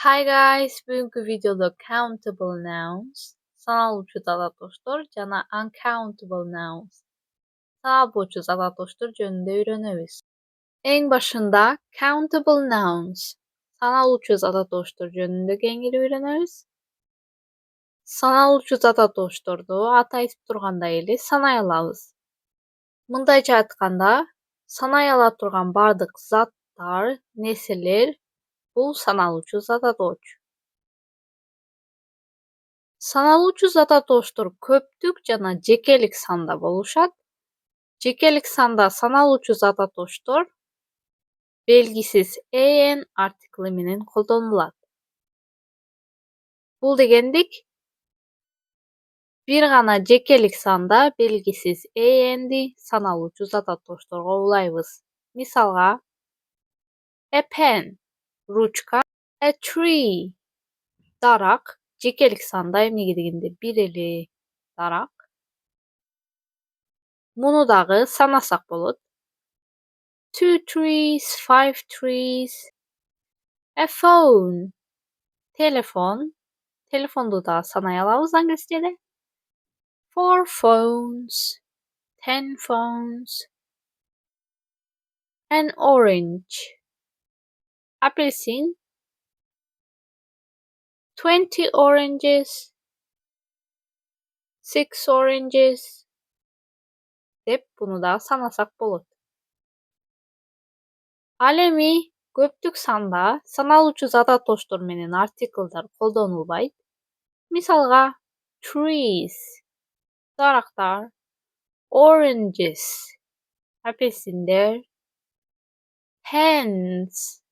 Hi guys, bugünkü videoda countable nouns, sanal uçu zavatostor jana uncountable nouns, sanal boçu zavatostor jönünde öğreniriz. En başında countable nouns, sanal uçu zavatostor jönünde kengiri öğreniriz. Sanal uçu zavatostordu atayıp turganda eli sanay alabız. Mындayça aytkanda, sanay ala turgan bardyk zatlar, neseler bu sanal uçu zatadoç. Sanal uçu zatatostor köptük jana jekelik sanda boluşat. Jekelik sanda sanal uçu zatatostor belgisiz en artikli menen koldonulat. Bul degendik bir gana jekelik sanda belgisiz endi sanal uçu zatatostorga ulaybız. Misalga a pen ruçka, a tree darak, jekelik sanda emnege degende bireli darak. Munu dagı sanasak bolot. 2 trees, 5 trees. A phone. Telefon. Telefondu da sanay alabız anglistede. 4 phones. 10 phones. An orange. Apelsin. 20 oranges. 6 oranges. Dep bunu da sanasak bolot. Alemi köptük sanda sanal uçu zatatostor menen artikelдар koldonulbayt. Misalga trees daraktar, oranges apelsinler, pens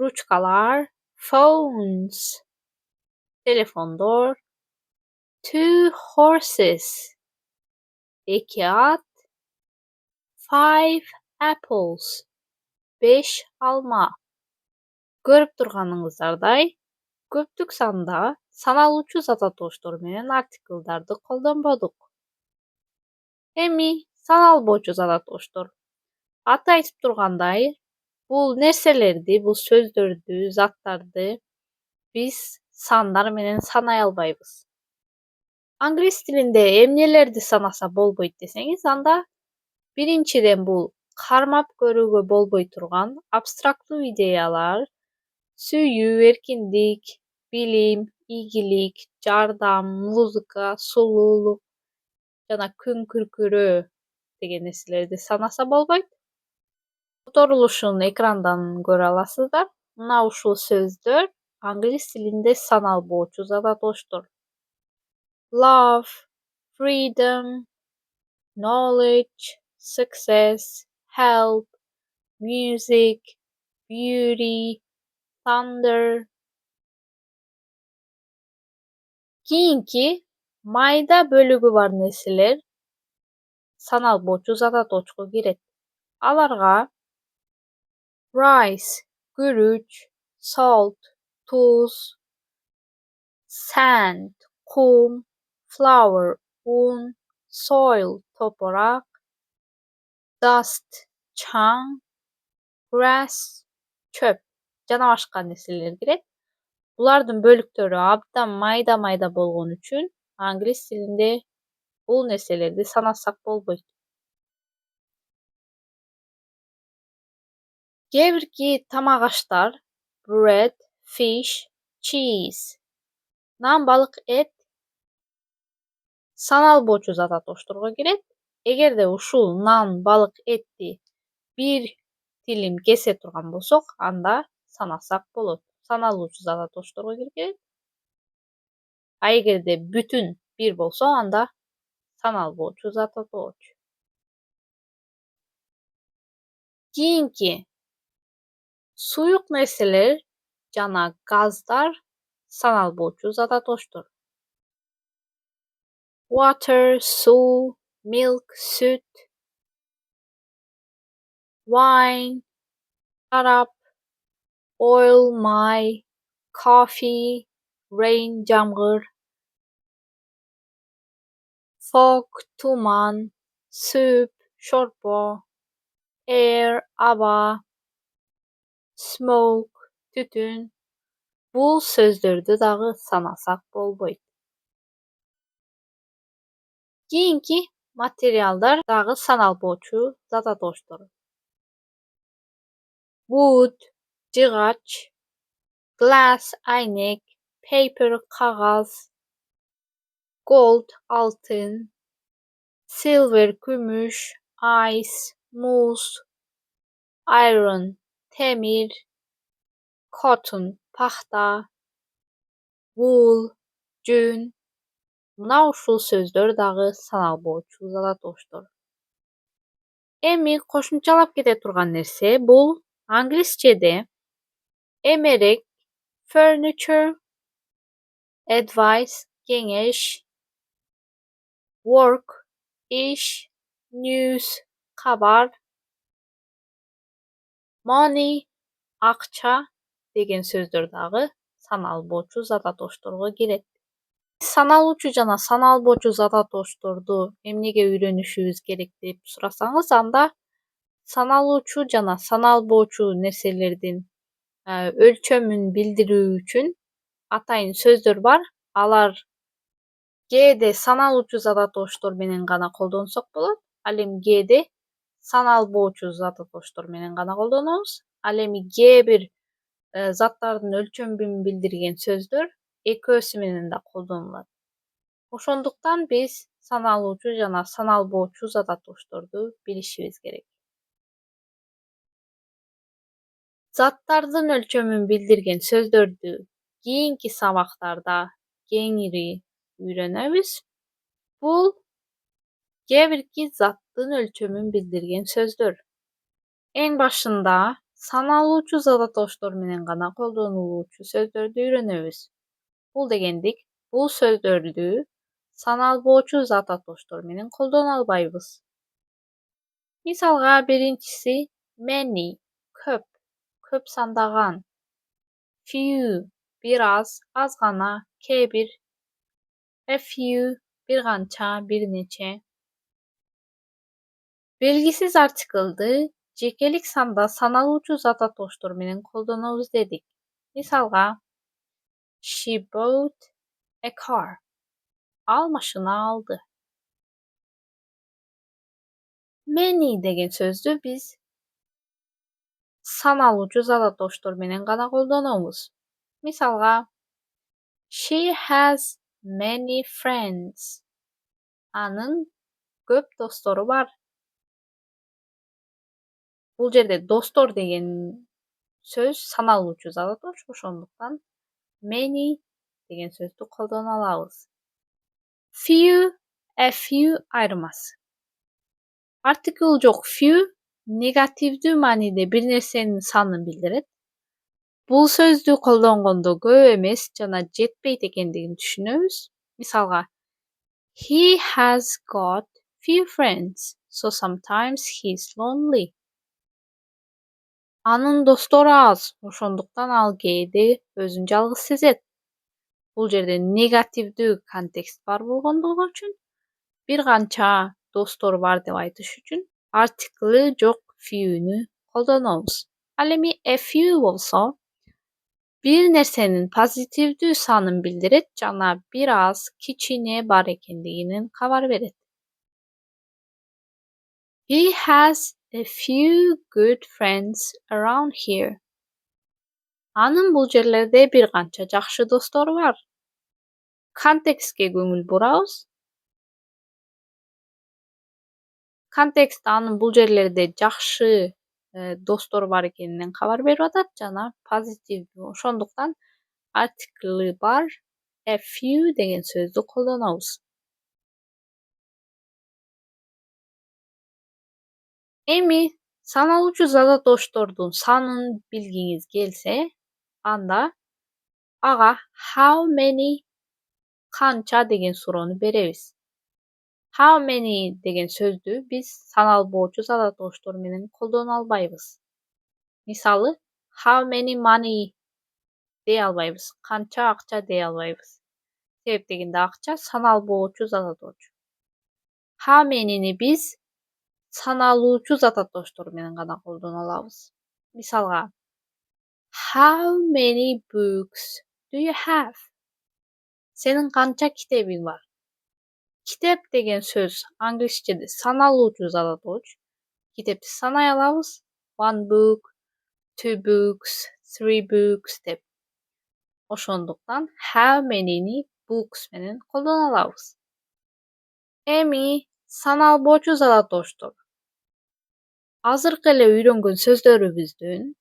ruçkalar, phones telefondor, 2 horses 2 at, 5 apples 5 alma. Görüp turganыңыздардай, köptük sanda sanal uçu zatatostor menen artikildарды koldonboduk. Эми санал boçu zatatostor. Аты айтып тургандай, бул нерселерди, бул сөздөрдү, заттарды биз сандар менен санай албайбыз. Англис тилинде эмнелерди санаса болбойт десеңиз, анда биринчиден бул кармап көрүүгө болбой турган абстрактуу идеялар, сүйүү, эркиндик, билим, ийгилик, жардам, музыка, сулуулук жана күн күркүрөө деген нерселерди санаса болбойт. Которулушун экрандан көрө аласыздар. Мына ушул сөздөр англис тилинде санал боочу заtatostor. Love, freedom, knowledge, success, help, music, beauty, thunder. Kийинки майда бөлүгү бар нерселер санал боочу zatatos'га кирет. Аларга rice күрүч, salt туз, sand кум, flour un, soil топурак, dust чаң, grass чөп жана башка нерселер кирет. Булардын бөлүктөрү абдан майда болгон үчүн англис тилинде бул нерселерди санасак болбойт. Кээ бирки тамак аштар bread, fish, cheese. Нан, балык, эт санал боочу zatatostorго кирет. Эгерде ушул нан, балык, этти бир тилим кесе турган болсок, анда санасак болот. Саналуучу zatatostorго кирет. А эгерде бүтүн бир болсо, анда санал боочу zatatostor. Кийинки суюк нерселер жана газдар санал боочу zatatostor. Water, суу, milk, сүт, wine, шарап, oil, май, coffee, rain, жамгыр, fog, туман, soup, шорпо, air, аба, smoke, түтүн, Бул сөздөрдү дагы санасак болбойт. Кийинки материалдар дагы саналбоочу зататоштор. Wood жыгач, glass айнек, paper кагаз, gold алтын, silver күмүш, ice муз, iron темир, cotton пахта, wool жүн. Мына ушул сөздөр дагы саналбоочу зататоштор. Эми кошумчалап кете турган нерсе бул англисчеде эмерек furniture, advice кеңеш, work иш, news кабар, money акча деген сөздөр дагы саналбоочу зататошторго кирет. Саналуучу жана саналбоочу зататошторду эмнеге үйрөнүшүбүз керек деп сурасаңыз, анда саналуучу жана саналбоочу нерселердин өлчөмүн билдирүү үчүн атайын сөздөр бар. Алар кээде саналуучу зататоштор менен гана колдонсок болот, ал эми кээде саналбоочу зататоштор менен гана колдонобуз. Ал эми кээ бир заттардын өлчөмүн билдирген сөздөр экөөсү менен да колдонулат. Ошондуктан биз саналуучу жана саналбоочу зататошторду билишибиз керек. Заттардын өлчөмүн билдирген сөздөрдү кийинки сабактарда кеңири үйрөнөбүз. Бул кээ бирки заттын өлчөмүн билдирген сөздөр. Эң башында саналуучу зататоштор менен гана колдонулуучу сөздөрдү үйрөнөбүз. Бул дегендик, бул сөздөрдү саналбоочу зататоштор менен колдоно албайбыз. Мисалга биринчиси many көп, көп сандаган, few бир аз, аз гана, кээ бир, a few бир канча, бир нече. Белгисиз артиклды жекелик санда саналуучу зататоштор менен колдонобуз дедик. Мисалга she bought a car. Ал машина алды. Many деген сөздү биз саналуучу зататоштор менен гана колдонобуз. Мисалга she has many friends. Анын көп достору бар. Бул жерде достор деген сөз саналуучу зататош, ошондуктан many деген сөздү колдоно алабыз. Few, a few айырмасы. Артикл жок few негативдүү мааниде бир нерсенин санын билдирет. Бул сөздү колдонгондо көп эмес жана жетпейт экендигин түшүнөбүз. Мисалга he has got few friends, so sometimes he's lonely. Анын достору аз, ошондуктан ал кээде өзүн жалгыз сезет. Бул жерде негативдүү контекст бар болгондугу үчүн бир канча достор бар деп айтыш үчүн артиклы жок few'нү колдонобуз. Ал эми a few болсо бир нерсенин позитивдүү санын билдирет жана бир аз, кичине бар экендигинен кабар берет. He has a few good friends around here. Анын бул жерлерде бир канча жакшы достору бар. Контекстке көңүл бурабыз. Контекст анын бул жерлерде жакшы достору бар экенинен кабар берип атат жана позитивдүү. Ошондуктан артиклы бар a few деген сөздү колдонобуз. Эми саналуучу зататоштордун санын билгиңиз келсе, анда ага how many канча деген суроону беребиз. How many деген сөздү биз саналбоочу зататоштор менен колдоно албайбыз. Мисалы how many money дей албайбыз, канча акча дей албайбыз. Себеп дегенде акча саналбоочу зататош. How many'ни биз саналуучу зататоштор менен гана колдоно алабыз. Мисалга How many books do you have? Senin kança kitabın var? Kitap degen söz Anglişçede sanaluvchi zaratovchi. Kitapni sanay alabız. One book, two books, three books dep. Oşonduktan how many'ni books menen koldan alabız. Emi sanal boçu zaratoştur. Azırkı ele öýrengen sözlörübüzdün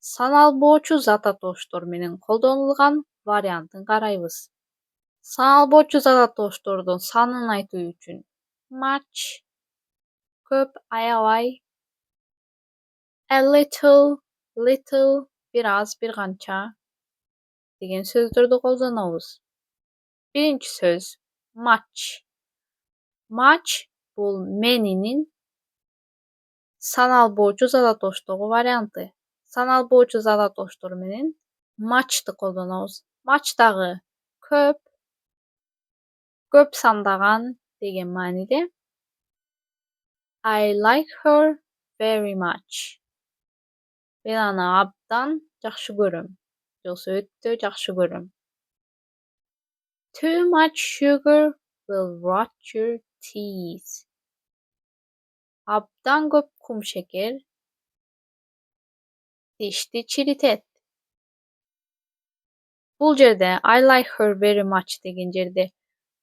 sanal boçu zatatoştor menen koldanylgan variantyn garaýbys. Sanal boçu zaratoştordun sanyn aýtуу üçin much, köp, aябай, a little, little, biraz, bir gança degen sözlördi koldanabız. Birinci söz much. Much bul many'nin sanal boçu zaratoştogu varianty. Sanal boçu zaratoştor menen much'ty koldanabız. Much dagy köp, köp sandagan degen manide. I like her very much. Ben ana abdan jakşı görüm. Ýogsa ötde jakşı görüm. Too much sugar will rot your teeth. Abdan köp kum şeker dişdi çiritet. Bul jerde I like her very much degen jerde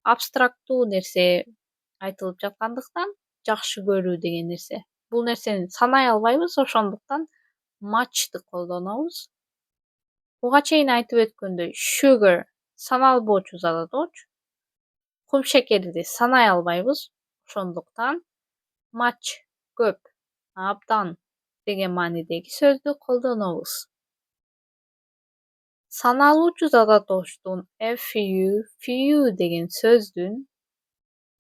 abstraktuu nerse aýtılıp jatkandykdan jakşı görүү degen nerse. Bul nerseni sanay albaýbys, oşondukdan much'ty koldanabız. Buga çeýin aýtyp ötgendeý sugar sanal boçu zaradoç. Kum şekerdi sanay albaýbys, oşondukdan much köp, abdan degen manidägi sözdü koldanabız. Sanaluvchi zaratoçdun a few degen sözdün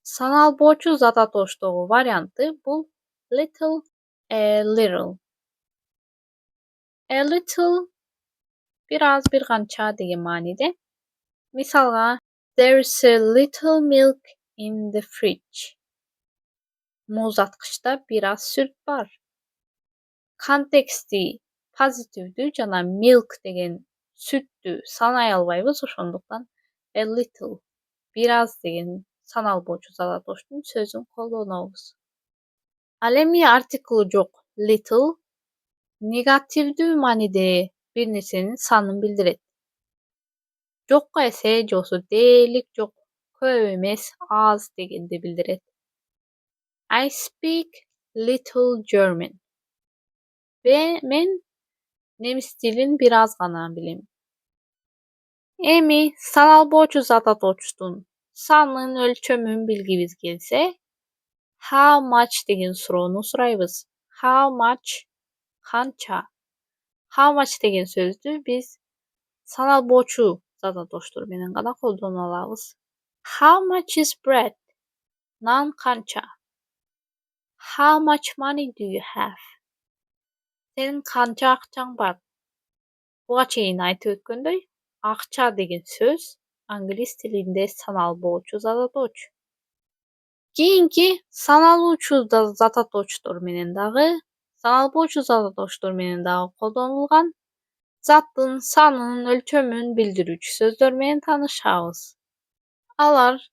sanal boçu zaratoçdogu varianty bul little, a little. A little biraz, bir gança degen manide. Misalga there's a little milk in the fridge. Muzatgyçda biraz süt bar. Konteksti pozitivdi jana milk degen süttü sanay albaýbys, oşondukdan a little biraz degen sanal boçu zaratoçdun sözün koldanabız. Al emi artikly jok little negativdүү manide bir nersenin sanyn bildiret. Jokka ese josu delik jok, köp emes, az degende bildiret. I speak little German. Men nemis dilin biraz gana bilim. Emi sanal boçu zatatoçdun sanyn ölçömün bilgibiz gelse how much degen surownu suraýbys. How much kança. How much degen sözdü biz sanal boçu zatatoçdur menen gana koldan alabys. How much is bread? Nan kança. How much money do you have? Senin kança akçaň bar? Buga çeýin aýtyp ötgendeý akça degen söz anglys tilinde sanal boçu zatatoç. Keyinki sanaluvchi zatatoçdur menen dagy sanal boçu zatatoçdur menen dagy koldanylgan zattyn, sanyn, ölçömün bildirүүçi sözler menen tanyşabys. Alar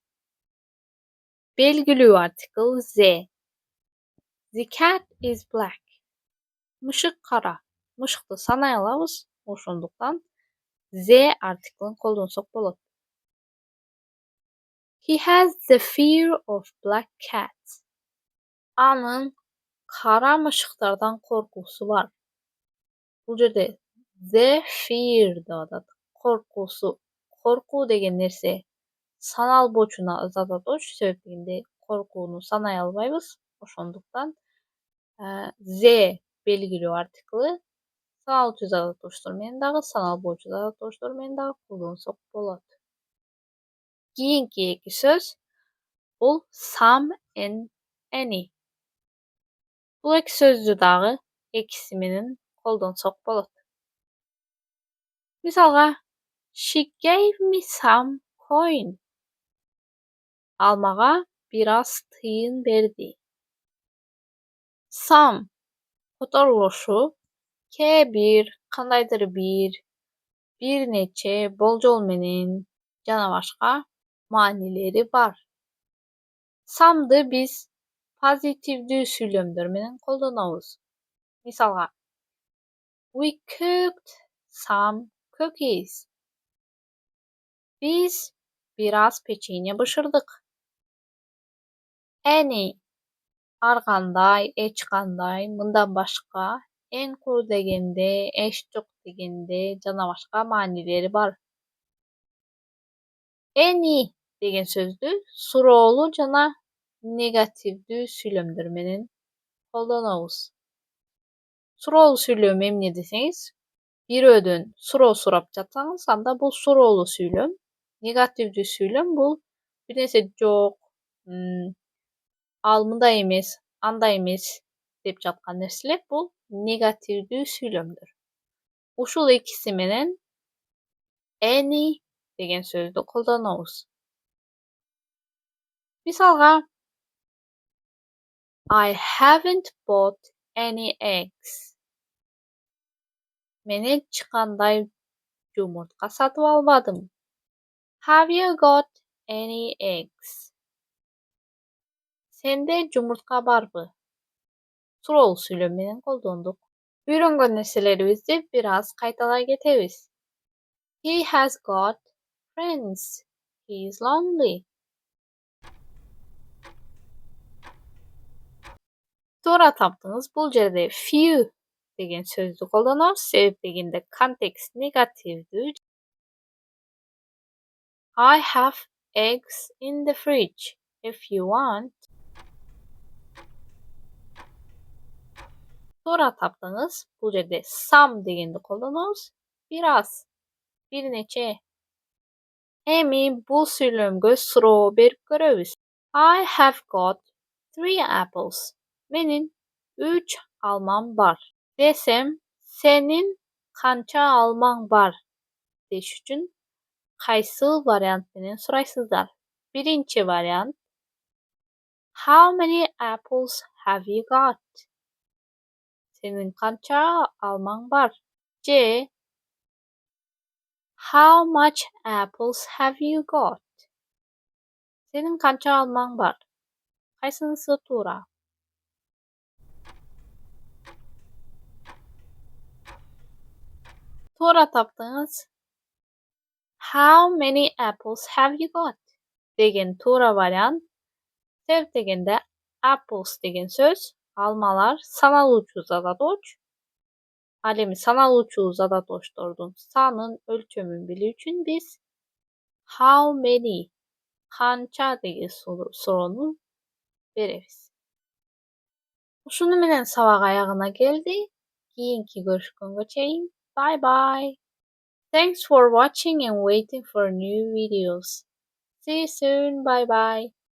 belgilүү artikl the. The cat is black. Myşyk kara. Myşykty sanay alabys, oşondukdan the artiklyn koldansok bolat. He has the fear of black cats. Anın kara myşyklardan korkusy bar. Bul jerde the fear diýip korkusy. Korku degen nerse sanal boçuna zatatoç sebäpliginde korkuny sanay albaýbys, oşondukdan the belgilүү artikly sanaluvchi zatatoçdur menen dagy sanal boçu zatatoçdur menen dagy koldansok bolat. Keyinki iki söz bul some and any. Bu iki sözdü dagy ekisi menen koldansok bolat. Misalga she gave me some coin. Almaga biraz tıyın berdi. Some kotoruluşu K1 kandaydır bir neçe boljol menen jana başga manileri bar. Some'dy biz pozitivdүү süýlemler menen koldanabys. Misalga, we cooked some cookies. Biz biraz peçenye bışırdık. Any arganday, eçkanday, mından başga enkur degende, eşjuk degende jana başga manileri bar. Any degen sözdü suroğlu jana negativdүү süýlemler menen koldanabys. Suroğlu süýlem emne deseňiz, bir ödün suroo surap жатсаңыз, anda bu suroğlu süýlem. Negativdүү süýlem bul bir nerse jok, al mындай emes, андай emes dep жаткан nerseler bul negativdүү süýlemdir. Uşul ikisi menen any degen sözdü koldanabys. Misalga, I haven't bought any eggs. Men hiç kanday jumurtga satyp almadym. Have you got any eggs? Sende jumurtka barby? Suroğul süýlem menen koldanduk. Öýrengen nerselerimizi biraz kaýtalay getebiz. He has got friends. He is lonely. Dora tapdyňyz. Bul jerde few degen sözdü koldanabys. Sebep degende kontekst negativdүү. I have eggs in the fridge. If you want. Dora tapdyňyz. Bul jerde some degende koldanabys. Biraz, bir neçe. Emi bu süýlemge suroo berip görebiz. I have got 3 apples. Menin 3 almam bar. Desem, senin kança almaň bar deş üçin kaýsy variant menen suraýsyzlar. Birinçi variant. How many apples have you got? Senin kança almaň bar? C. How much apples have you got? Senin kança almaň bar? Kaýsynysy tura? Tura tapdyňyz. How many apples have you got? Degen tura variant. Sebep degende apples degen söz almalar sanal uçu zadadoç. Al emi sanal uçu zadadoçdordun sanın ölçömün bili üçin biz how many kança degen sorunu berebiz. Uşunu menen sabak aýagyna geldi. Kийинки görüşgenge çeýin. Bye bye. Thanks for watching and waiting for new videos. See you soon. Bye bye.